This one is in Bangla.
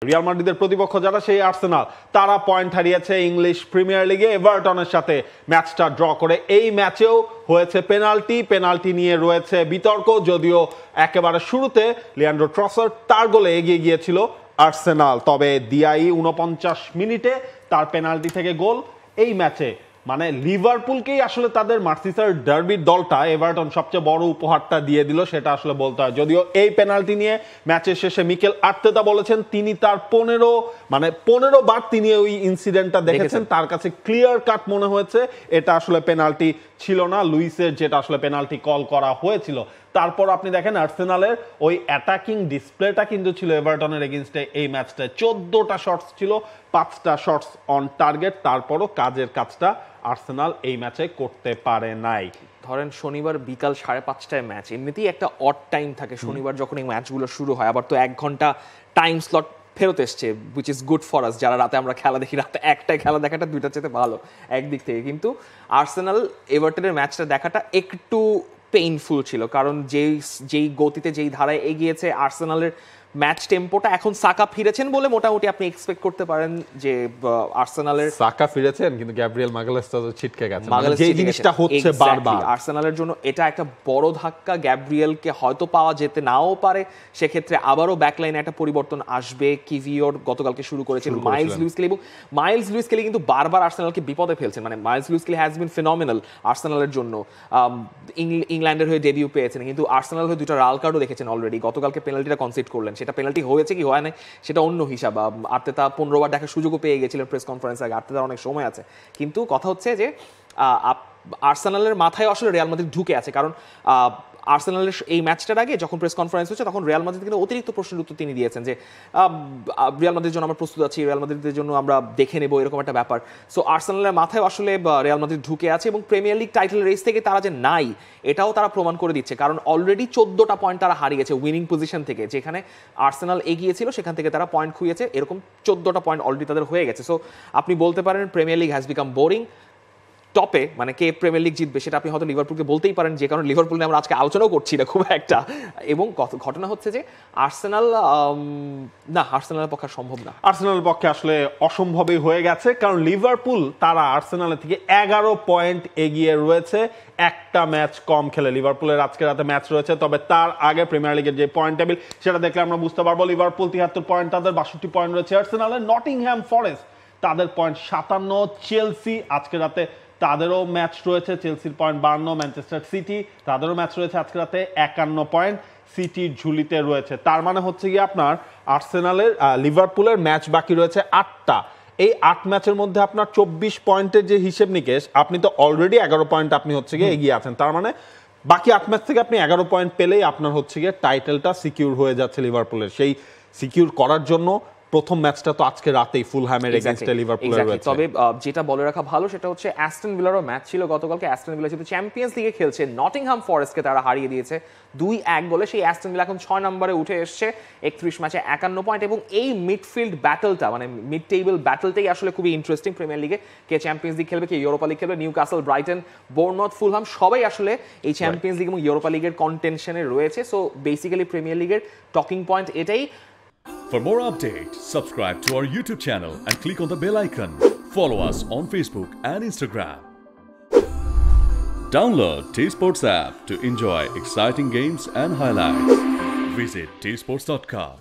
রিয়াল মাদ্রিদের প্রতিপক্ষ যারা সেই আর্সেনাল, তারা পয়েন্ট হারিয়েছে ইংলিশ প্রিমিয়ার লিগে এভারটনের সাথে ম্যাচটা ড্র করে। এই ম্যাচেও হয়েছে পেনাল্টি নিয়ে রয়েছে বিতর্ক, যদিও একেবারে শুরুতে লিয়ান্ড্রো ট্রসার্ড তার গোলে এগিয়ে গিয়েছিল আর্সেনাল, তবে দিয়াই 49 মিনিটে তার পেনাল্টি থেকে গোল। এই ম্যাচে মানে লিভারপুলকেই আসলে তাদের মার্সিসাইড ডার্বির দলটা এভারটন সবচেয়ে বড় উপহারটা দিয়ে দিল, সেটা আসলে বলতে হয়। যদিও এই পেনাল্টি নিয়ে ম্যাচের শেষে মিকেল আর্তেতা বলেছেন তিনি তার 15 বার তিনি ওই ইনসিডেন্টটা দেখেছেন, তার কাছে ক্লিয়ার কাট মনে হয়েছে এটা আসলে পেনাল্টি ছিল না, লুইসের যেটা আসলে পেনাল্টি কল করা হয়েছিল। তারপর আপনি দেখেন আর্সেনালের ওই অ্যাটাকিং ডিসপ্লেটা কিন্তু ছিল এভারটনের এগেইনস্টে এই ম্যাচটায়। 14টা শটস ছিল, 5টা শটস অন টার্গেট, তারপরও কাজের কাজটা আর্সেনাল এই ম্যাচে করতে পারে নাই। ধরেন শনিবার বিকাল 5:30টায় ম্যাচ, এমনিতেই একটা অড টাইম থাকে শনিবার যখন এই ম্যাচগুলো শুরু হয়, আবার তো 1 ঘন্টা টাইম স্লট ফেরত এসছে, which is good for us যারা রাতে আমরা খেলা দেখি। রাতে একটাই খেলা দেখাটা দুইটার চেয়ে ভালো একদিক থেকে, কিন্তু আর্সেনাল এভারটনের ম্যাচটা দেখাটা একটু পেইনফুল ছিল, কারণ যেই গতিতে যেই ধারায় এগিয়েছে আর্সেনালের ম্যাচ টেম্পোটা, এখন সাকা ফিরেছেন বলে মোটামুটি আপনি এক্সপেক্ট করতে পারেন যে আর্সেনালের সাকা ফিরেছেন, কিন্তু গ্যাব্রিয়েল মাগালেস তো ছিটকে গেছে, যে জিনিসটা হচ্ছে বারবার আর্সেনালের জন্য এটা একটা বড় ধাক্কা। গ্যাব্রিয়েলকে হয়তো পাওয়া যেতে নাও পারে, সেক্ষেত্রে আবারও ব্যাকলাইনে একটা পরিবর্তন আসবে। কিভিওর গতকালকে শুরু করেছিল, মাইলস লুইস কেলি, এবং মাইলস লুইস কেলি কিন্তু বারবার আর্সেনালকে বিপদে ফেলছেন। মানে Myles Lewis Kelly has been phenomenal আর্সেনালের জন্য, ইংল্যান্ডের হয়ে ডেবিউ পেয়েছেন, কিন্তু আর্সেনাল হয়ে 2টা লাল কার্ডও দেখেছেন অলরেডি। গতকালকে পেনাল্টিটা কনসিড করলেন, সেটা পেনাল্টি হয়েছে কি হয় না সেটা অন্য হিসাব। আর্তেতা 15 বার দেখার সুযোগও পেয়ে গেছিলেন প্রেস কনফারেন্স আগে, আর্তেতার অনেক সময় আছে। কিন্তু কথা হচ্ছে যে আর্সেনালের মাথায় আসলে রিয়াল মাদ্রিদ ঢুকে আছে, কারণ আর্সেনালের এই ম্যাচটার আগে যখন প্রেস কনফারেন্স হচ্ছে তখন রিয়াল মাদ্রিদ কিন্তু অতিরিক্ত প্রশ্নের উত্তর তিনি দিয়েছেন যে রিয়াল মাদ্রিদের জন্য আমরা প্রস্তুত আছি, রিয়াল মাদ্রিদের জন্য আমরা দেখে নেব, এরকম একটা ব্যাপার। সো আর্সেনালের মাথায় আসলে রিয়াল মাদ্রিদ ঢুকে আছে, এবং প্রিমিয়ার লিগ টাইটেল রেস থেকে তারা যে নাই এটাও তারা প্রমাণ করে দিচ্ছে, কারণ অলরেডি 14টা পয়েন্ট তারা হারিয়েছে উইনিং পজিশন থেকে। যেখানে আর্সেনাল এগিয়েছিল সেখান থেকে তারা পয়েন্ট খুইয়েছে, এরকম 14টা পয়েন্ট অলরেডি তাদের হয়ে গেছে। সো আপনি বলতে পারেন premier league has become boring. টপে মানে কে প্রিমিয়ার লিগ জিতবে সেটা আপনি হয়তো লিভারপুলকে বলতেই পারেন, যে কারণে লিভারপুল নিয়ে আমরা আজকে আলোচনাও করছি না খুব একটা। এবং ঘটনা হচ্ছে যে আর্সেনালের পক্ষে সম্ভব না, আর্সেনালের পক্ষে আসলে অসম্ভবই হয়ে গেছে, কারণ লিভারপুল তারা আর্সেনালের থেকে 11 পয়েন্ট এগিয়ে রয়েছে, একটা ম্যাচ কম খেলে। লিভারপুলের আজকে রাতে ম্যাচ রয়েছে, তবে তার আগে প্রিমিয়ার লিগের যে পয়েন্ট টেবিল সেটা দেখলে আমরা বুঝতে পারবো। লিভারপুল 73 পয়েন্ট, তাদের 62 পয়েন্ট রয়েছে আর্সেনালের। নটিংহ্যাম ফরেস্ট তাদের পয়েন্ট 57, চেলসি আজকে রাতে তাদেরও ম্যাচ রয়েছে, চেলসির পয়েন্ট 52, ম্যানচেস্টার সিটি তাদেরও ম্যাচ রয়েছে আজকে রাতে 51 পয়েন্ট সিটির ঝুলিতে রয়েছে। তার মানে হচ্ছে গিয়ে আপনার আর্সেনালের লিভারপুলের ম্যাচ বাকি রয়েছে 8টা। এই 8 ম্যাচের মধ্যে আপনার 24 পয়েন্টের যে হিসেব নিকেশ, আপনি তো অলরেডি 11 পয়েন্ট আপনি হচ্ছে গিয়ে এগিয়ে আছেন। তার মানে বাকি 8 ম্যাচ থেকে আপনি 11 পয়েন্ট পেলেই আপনার হচ্ছে গিয়ে টাইটেলটা সিকিউর হয়ে যাচ্ছে লিভারপুলের। সেই সিকিউর করার জন্য প্রথম ম্যাচটা তো আজকে রাতেই ফুলহ্যামের এগেইনস্টে লিভারপুলের রয়েছে। তবে যেটা বলে রাখা ভালো সেটা হচ্ছে অ্যাস্টন ভিলারও ম্যাচ ছিল গতকালকে। অ্যাস্টন ভিলা যেহেতু চ্যাম্পিয়ন্স লিগে খেলছে, নটিংহ্যাম ফরেস্টকে তারা হারিয়ে দিয়েছে 2-1 গোলে। সেই অ্যাস্টন ভিলা এখন 6 নম্বরে উঠে এসছে 31 ম্যাচে 51 পয়েন্ট। এবং এই মিডফিল্ড ব্যাটলটা মানে মিড টেবিল ব্যাটলটাই আসলে খুবই ইন্টারেস্টিং প্রিমিয়ার লিগে। কে চ্যাম্পিয়ন্স লিগ খেলবে, কে ইউরোপা লিগ খেলবে। নিউক্যাসল, ব্রাইটন, বোর্নমাউথ, ফুলহ্যাম সবাই আসলে এই চ্যাম্পিয়ন্স লিগ এবং ইউরোপা লিগের কন্টেনশনে রয়েছে। সো বেসিক্যালি প্রিমিয়ার লিগের টকিং পয়েন্ট এটাই। For more updates, subscribe to our YouTube channel and click on the bell icon. Follow us on Facebook and Instagram. Download T-Sports app to enjoy exciting games and highlights. Visit tsports.com.